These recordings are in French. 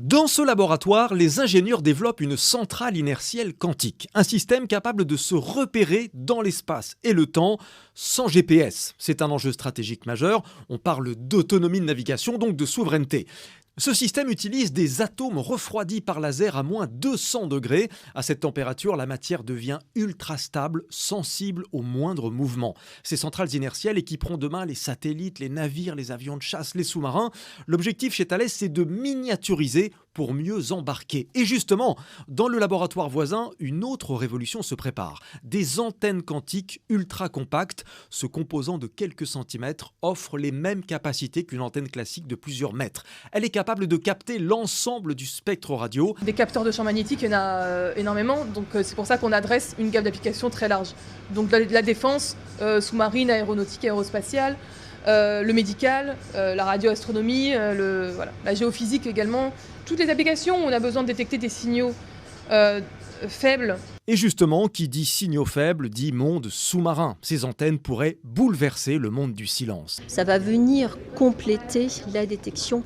Dans ce laboratoire, les ingénieurs développent une centrale inertielle quantique, un système capable de se repérer dans l'espace et le temps sans GPS. C'est un enjeu stratégique majeur, on parle d'autonomie de navigation, donc de souveraineté. Ce système utilise des atomes refroidis par laser à moins 200 degrés. À cette température, la matière devient ultra stable, sensible au moindre mouvement. Ces centrales inertielles équiperont demain les satellites, les navires, les avions de chasse, les sous-marins. L'objectif chez Thales, c'est de miniaturiser pour mieux embarquer. Et justement, dans le laboratoire voisin, une autre révolution se prépare. Des antennes quantiques ultra compactes, se composant de quelques centimètres, offrent les mêmes capacités qu'une antenne classique de plusieurs mètres. Elle est capable de capter l'ensemble du spectre radio. Des capteurs de champs magnétiques, il y en a énormément, donc c'est pour ça qu'on adresse une gamme d'applications très large. Donc la défense, sous-marine, aéronautique, aérospatiale, le médical, la radioastronomie, la géophysique également. Toutes les applications où on a besoin de détecter des signaux faibles. Et justement, qui dit signaux faibles dit monde sous-marin. Ces antennes pourraient bouleverser le monde du silence. Ça va venir compléter la détection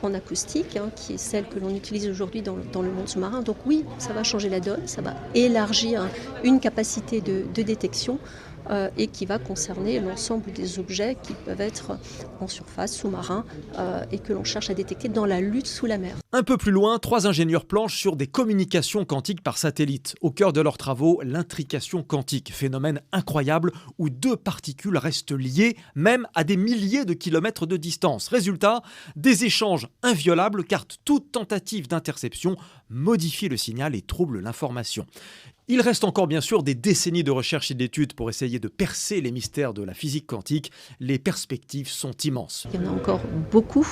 en acoustique, qui est celle que l'on utilise aujourd'hui dans le monde sous-marin. Donc oui, ça va changer la donne, ça va élargir une capacité de détection et qui va concerner l'ensemble des objets qui peuvent être en surface, sous-marin, et que l'on cherche à détecter dans la lutte sous la mer. Un peu plus loin, 3 ingénieurs planchent sur des communications quantiques par satellite. Au cœur de leurs travaux, l'intrication quantique, phénomène incroyable où 2 particules restent liées, même à des milliers de kilomètres de distance. Résultat, des échanges inviolables car toute tentative d'interception modifie le signal et trouble l'information. Il reste encore bien sûr des décennies de recherche et d'études pour essayer de percer les mystères de la physique quantique. Les perspectives sont immenses. Il y en a encore beaucoup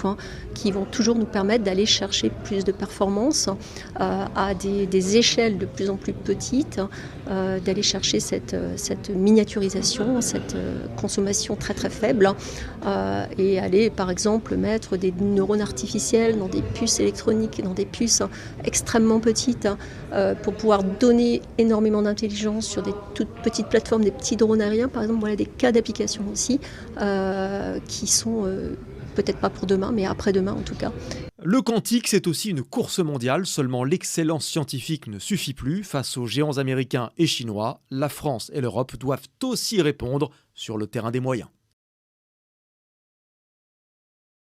qui vont toujours nous permettre d'aller chercher plus de performances à des échelles de plus en plus petites, d'aller chercher cette miniaturisation, cette consommation très très faible et aller par exemple mettre des neurones artificiels dans des puces électroniques, dans des puces extrêmement petites pour pouvoir donner énormément d'intelligence sur des toutes petites plateformes, des petits drones aériens par exemple. Voilà des cas d'application aussi qui sont peut-être pas pour demain, mais après-demain en tout cas. Le quantique, c'est aussi une course mondiale, seulement l'excellence scientifique ne suffit plus. Face aux géants américains et chinois, la France et l'Europe doivent aussi répondre sur le terrain des moyens.